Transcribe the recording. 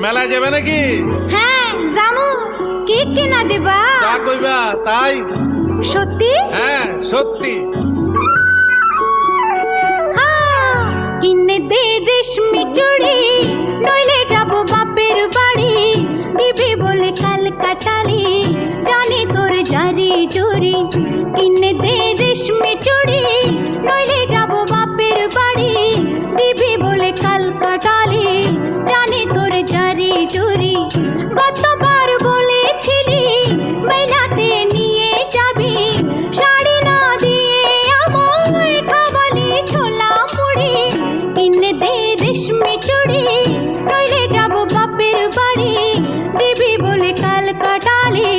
মেলায় যাবে নাকি? হ্যাঁ জামু। কি কিনা দিবা? যা কইবা তাই। সত্যি? হ্যাঁ সত্যি। কিনে দে রেশমি চুড়ি, নইলে যাব বাপের বাড়ি। দিবি বলে কাল কাটালি, জানি তোর জারি জুরি। কিনে দে রেশমি চুড়ি, নইলে যাব বাপের বাড়ি। দিবি বলে কাল কাটালি, জানি তোর জারি জুরি। গতবার বলেছিলি মেলাতে নিয়ে যাবি, শাড়ি না দিয়ে আমায় খাওয়ালি ছোলা মুড়ি। কিনে দে রেশমি চুড়ি, নইলে যাব বাপের বাড়ি। দিবি বলে কাল কাটালি,